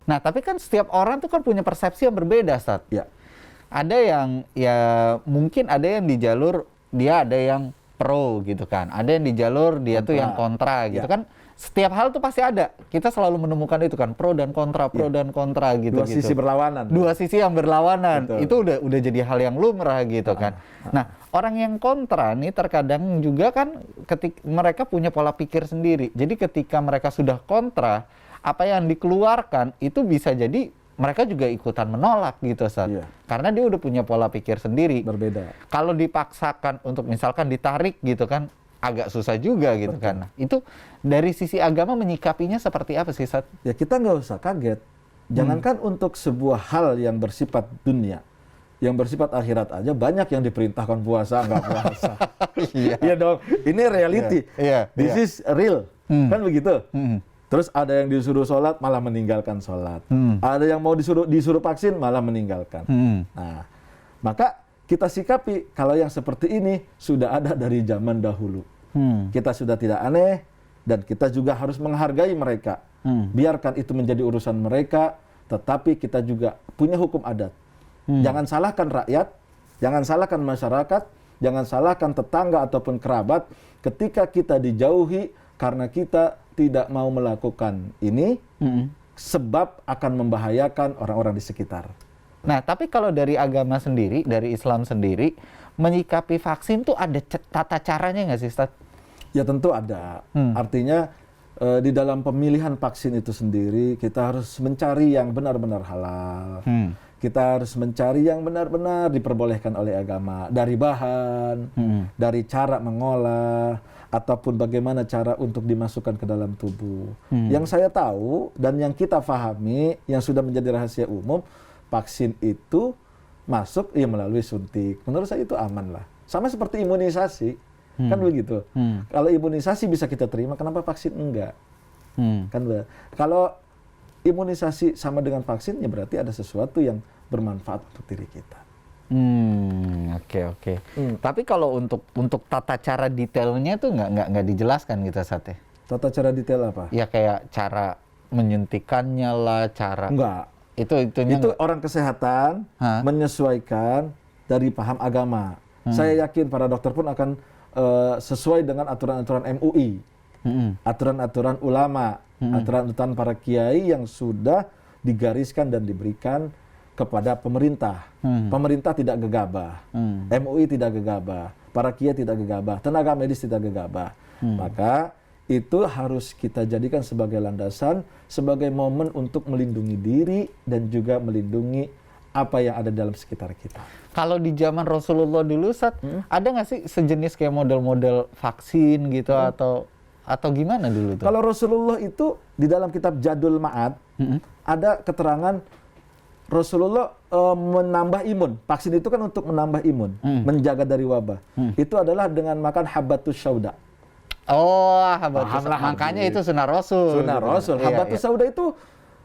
Nah, tapi kan setiap orang tuh kan punya persepsi yang berbeda, Ustaz. Ya. Ada yang ya mungkin ada yang di jalur dia ada yang pro gitu kan. Ada yang di jalur dia tuh yang kontra gitu kan. Setiap hal tuh pasti ada. Kita selalu menemukan itu kan, pro dan kontra, pro dan kontra gitu. Dua sisi berlawanan. Dua sisi yang berlawanan. Betul. Itu udah jadi hal yang lumrah gitu kan. Nah, orang yang kontra nih terkadang juga kan ketika mereka punya pola pikir sendiri. Jadi ketika mereka sudah kontra, apa yang dikeluarkan itu bisa jadi mereka juga ikutan menolak gitu, Ustaz. Iya. Karena dia udah punya pola pikir sendiri. Berbeda. Kalau dipaksakan untuk misalkan ditarik gitu kan, agak susah juga gitu. Betul. Kan. Nah, itu dari sisi agama menyikapinya seperti apa sih, Ustaz? Ya kita nggak usah kaget. Jangankan untuk sebuah hal yang bersifat dunia, yang bersifat akhirat aja banyak yang diperintahkan puasa, nggak puasa. Iya dong, ini reality. Iya, This is real. Kan begitu? Hmm. Terus ada yang disuruh sholat malah meninggalkan sholat. Ada yang mau disuruh vaksin malah meninggalkan. Nah, maka kita sikapi kalau yang seperti ini sudah ada dari zaman dahulu. Kita sudah tidak aneh dan kita juga harus menghargai mereka. Biarkan itu menjadi urusan mereka, tetapi kita juga punya hukum adat. Jangan salahkan rakyat, jangan salahkan masyarakat, jangan salahkan tetangga ataupun kerabat ketika kita dijauhi karena kita tidak mau melakukan ini sebab akan membahayakan orang-orang di sekitar. Nah, tapi kalau dari agama sendiri, dari Islam sendiri, menyikapi vaksin tuh ada tata caranya nggak sih, Ustaz? Ya tentu ada. Artinya di dalam pemilihan vaksin itu sendiri kita harus mencari yang benar-benar halal. Kita harus mencari yang benar-benar diperbolehkan oleh agama. Dari bahan, dari cara mengolah, ataupun bagaimana cara untuk dimasukkan ke dalam tubuh. Yang saya tahu dan yang kita pahami, yang sudah menjadi rahasia umum, vaksin itu masuk ya melalui suntik. Menurut saya itu aman lah. Sama seperti imunisasi, kan begitu. Kalau imunisasi bisa kita terima, kenapa vaksin enggak? Kan kalau imunisasi sama dengan vaksin, ya berarti ada sesuatu yang bermanfaat untuk diri kita. Oke. Tapi kalau untuk tata cara detailnya tuh nggak dijelaskan gitu, Sate. Tata cara detail apa? Ya kayak cara menyuntikannya lah, cara. Enggak. Itu orang kesehatan menyesuaikan dari paham agama. Saya yakin para dokter pun akan sesuai dengan aturan-aturan MUI, aturan-aturan ulama, aturan-aturan para kiai yang sudah digariskan dan diberikan kepada pemerintah. Pemerintah tidak gegabah, MUI tidak gegabah, para kiai tidak gegabah, tenaga medis tidak gegabah. Maka itu harus kita jadikan sebagai landasan, sebagai momen untuk melindungi diri dan juga melindungi apa yang ada dalam sekitar kita. Kalau di zaman Rasulullah dulu, Ustaz, ada nggak sih sejenis kayak model-model vaksin gitu atau gimana dulu tuh? Kalau Rasulullah itu di dalam kitab Jadul Ma'ad ada keterangan Rasulullah menambah imun. Vaksin itu kan untuk menambah imun, menjaga dari wabah. Itu adalah dengan makan habatus sauda. Oh, habatus. Makanya itu sunnah Rasul. Sunnah Rasul. Habatus sauda itu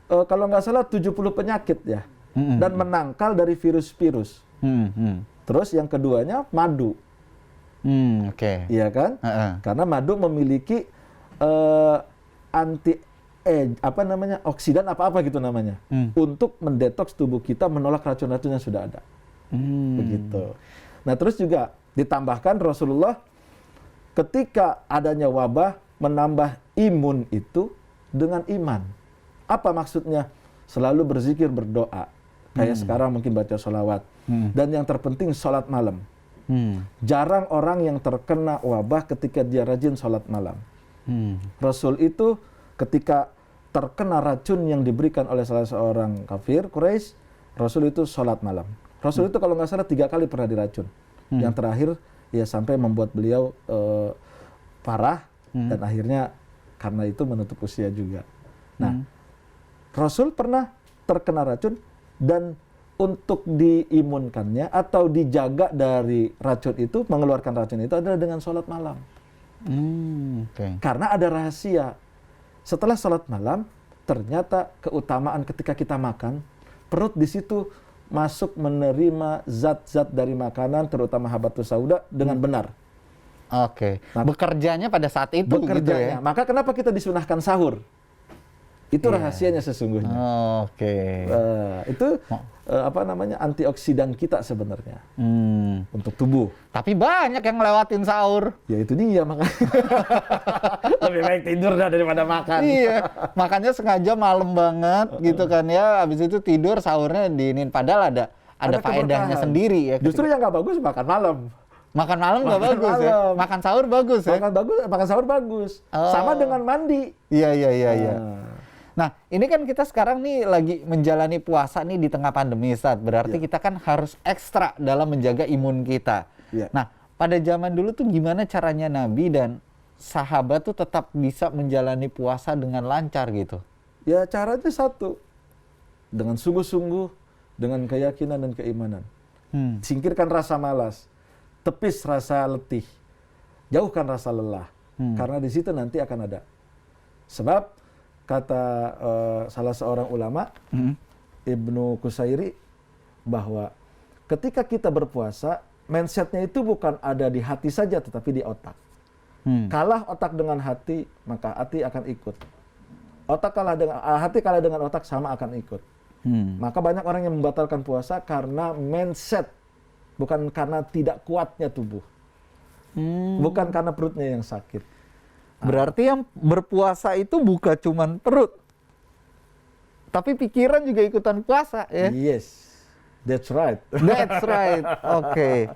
kalau nggak salah 70 penyakit ya. Dan menangkal dari virus-virus. Terus yang keduanya madu. Oke. Iya kan? Karena madu memiliki oksidan apa gitu namanya, untuk mendetoks tubuh kita, menolak racun-racun yang sudah ada. Begitu. Nah, terus juga ditambahkan Rasulullah ketika adanya wabah menambah imun itu dengan iman. Apa maksudnya? Selalu berzikir, berdoa. Kayak sekarang mungkin baca sholawat. Dan yang terpenting sholat malam. Jarang orang yang terkena wabah ketika dia rajin sholat malam. Rasul itu ketika terkena racun yang diberikan oleh salah seorang kafir Quraisy, Rasul itu sholat malam. Rasul itu kalau nggak salah 3 kali pernah diracun. Yang terakhir ya sampai membuat beliau parah dan akhirnya karena itu menutup usia juga. Nah, Rasul pernah terkena racun dan untuk diimunkannya atau dijaga dari racun itu, mengeluarkan racun itu adalah dengan sholat malam. Karena ada rahasia. Setelah sholat malam, ternyata keutamaan ketika kita makan, perut di situ masuk menerima zat-zat dari makanan, terutama habatus sauda dengan benar. Nah, bekerjanya pada saat itu gitu ya. Maka kenapa kita disunahkan sahur? Itu rahasianya sesungguhnya. Oke. Itu antioksidan kita sebenarnya untuk tubuh. Tapi banyak yang ngelewatin sahur. Ya itu dia makanya. Lebih baik tidur daripada makan. Iya, makanya sengaja malam banget gitu kan ya. Habis itu tidur, sahurnya diinin. Padahal ada faedahnya sendiri ya. Justru yang nggak bagus makan malam. Makan malam nggak bagus ya. Makan sahur bagus ya. Makan sahur bagus. Sama dengan mandi. Iya. Nah, ini kan kita sekarang nih lagi menjalani puasa nih di tengah pandemi, Ustaz. Berarti kita kan harus ekstra dalam menjaga imun kita. Nah, pada zaman dulu tuh gimana caranya Nabi dan sahabat tuh tetap bisa menjalani puasa dengan lancar gitu? Ya caranya satu, dengan sungguh-sungguh, dengan keyakinan dan keimanan. Singkirkan rasa malas, tepis rasa letih, jauhkan rasa lelah. Karena di situ nanti akan ada. Sebab kata salah seorang ulama, Ibnu Qusairi, bahwa ketika kita berpuasa, mindsetnya itu bukan ada di hati saja, tetapi di otak. Kalah otak dengan hati, maka hati akan ikut. Hati kalah dengan otak, sama akan ikut. Maka banyak orang yang membatalkan puasa karena mindset, bukan karena tidak kuatnya tubuh, bukan karena perutnya yang sakit. Berarti yang berpuasa itu bukan cuman perut, tapi pikiran juga ikutan puasa ya? Yes, that's right. That's right. Oke.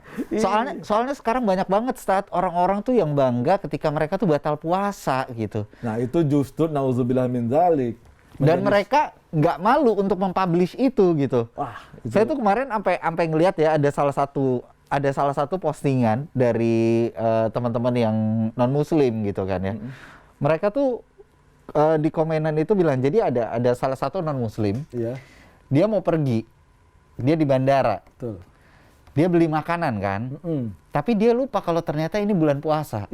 Soalnya sekarang banyak banget orang-orang tuh yang bangga ketika mereka tuh batal puasa gitu. Nah itu justru nauzubillah min dzalik. Dan mereka nggak malu untuk mempublish itu gitu. Wah, itu. Saya tuh kemarin sampai ngelihat ya ada salah satu postingan dari teman-teman yang non muslim gitu kan ya. Mereka tuh di komenan itu bilang, jadi ada salah satu non muslim, dia mau pergi, dia di bandara, dia beli makanan kan, tapi dia lupa kalau ternyata ini bulan puasa.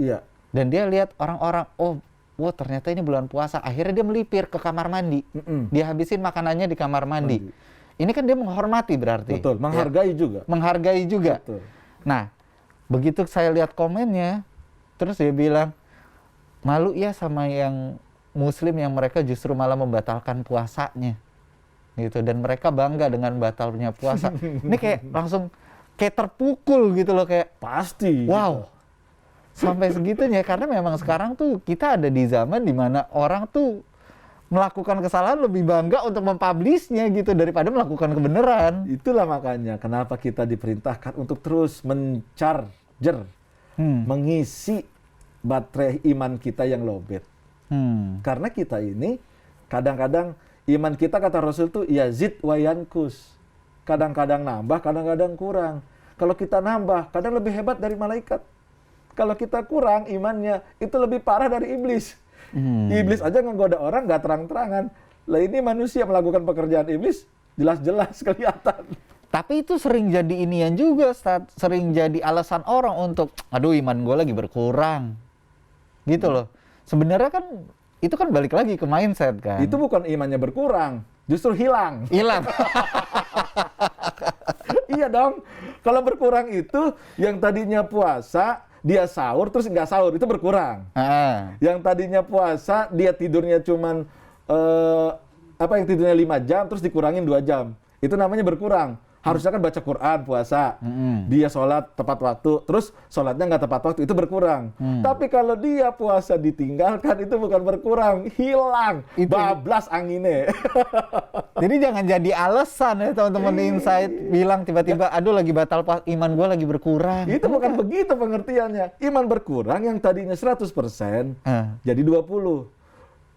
Dan dia lihat orang-orang, wah ternyata ini bulan puasa. Akhirnya dia melipir ke kamar mandi, dia habisin makanannya di kamar mandi. Ini kan dia menghormati berarti. Betul, menghargai juga. Menghargai juga. Betul. Nah, begitu saya lihat komennya, terus dia bilang, malu ya sama yang muslim yang mereka justru malah membatalkan puasanya. Gitu. Dan mereka bangga dengan batalnya puasa. Ini kayak langsung kayak terpukul gitu loh, kayak pasti. Wow. Sampai segitunya, karena memang sekarang tuh kita ada di zaman dimana orang tuh melakukan kesalahan lebih bangga untuk mempublishnya gitu daripada melakukan kebenaran. Itulah makanya kenapa kita diperintahkan untuk terus mencarger, mengisi baterai iman kita yang lowbat. Karena kita ini kadang-kadang iman kita, kata Rasul tuh yazid wa yankus. Kadang-kadang nambah, kadang-kadang kurang. Kalau kita nambah, kadang lebih hebat dari malaikat. Kalau kita kurang imannya, itu lebih parah dari iblis. Iblis aja ngegoda orang nggak terang-terangan. Lah ini manusia melakukan pekerjaan iblis jelas-jelas kelihatan. Tapi itu sering jadi inian juga, sering jadi alasan orang untuk, aduh iman gue lagi berkurang, gitu loh. Sebenarnya kan itu kan balik lagi ke mindset kan. Itu bukan imannya berkurang, justru hilang. Hilang. Iya dong. Kalau berkurang itu yang tadinya puasa dia sahur terus nggak sahur, itu berkurang. Yang tadinya puasa dia tidurnya cuman yang tidurnya 5 jam terus dikurangin 2 jam, itu namanya berkurang. Harusnya kan baca Quran puasa, dia sholat tepat waktu, terus sholatnya nggak tepat waktu, itu berkurang. Tapi kalau dia puasa ditinggalkan, itu bukan berkurang, hilang, bablas anginnya. Jadi jangan jadi alasan ya teman-teman di Insight bilang tiba-tiba, aduh lagi batal iman gue lagi berkurang. Itu bukan begitu pengertiannya. Iman berkurang yang tadinya 100% jadi 20.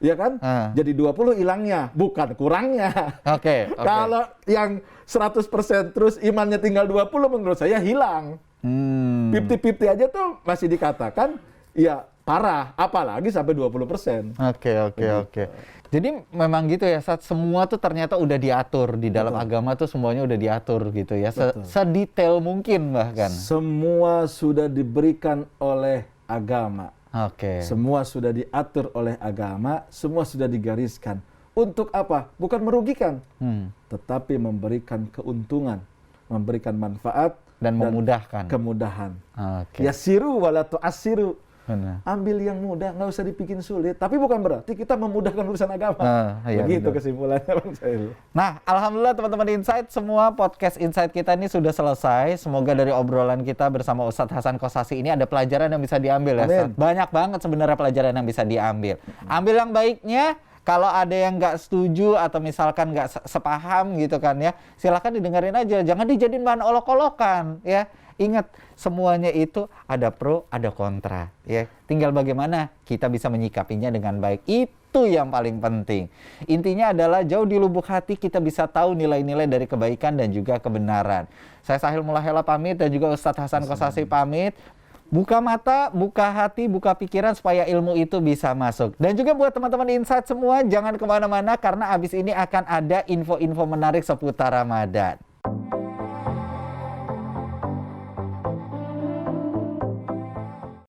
Ya kan? Jadi 20 hilangnya, bukan kurangnya. Oke. Kalau yang 100% terus imannya tinggal 20, menurut saya hilang. 50-50 aja tuh masih dikatakan ya parah, apalagi sampai 20%. Oke. Jadi memang gitu ya, saat semua tuh ternyata udah diatur di dalam agama tuh, semuanya udah diatur gitu ya, sedetail mungkin bahkan. Semua sudah diberikan oleh agama. Semua sudah diatur oleh agama, semua sudah digariskan. Untuk apa? Bukan merugikan, tetapi memberikan keuntungan, memberikan manfaat dan memudahkan. Kemudahan. Yasiru wala tu'assiru. Benar. Ambil yang mudah, nggak usah dibikin sulit. Tapi bukan berarti kita memudahkan urusan agama. Iya, begitu benar. kesimpulannya Bang Sahil. Nah, alhamdulillah teman-teman Insight, semua podcast Insight kita ini sudah selesai. Semoga dari obrolan kita bersama Ustadz Hasan Kossasi ini ada pelajaran yang bisa diambil ya, Ustadz. Banyak banget sebenarnya pelajaran yang bisa diambil. Ambil yang baiknya. Kalau ada yang nggak setuju atau misalkan nggak sepaham gitu kan ya, silakan didengerin aja. Jangan dijadiin bahan olok-olokan ya. Ingat, semuanya itu ada pro, ada kontra ya. Tinggal bagaimana kita bisa menyikapinya dengan baik. Itu yang paling penting. Intinya adalah jauh di lubuk hati kita bisa tahu nilai-nilai dari kebaikan dan juga kebenaran. Saya Sahil Mulahela pamit dan juga Ustadz Hasan Kossasi pamit. Buka mata, buka hati, buka pikiran supaya ilmu itu bisa masuk. Dan juga buat teman-teman Insight semua, jangan kemana-mana karena abis ini akan ada info-info menarik seputar Ramadan.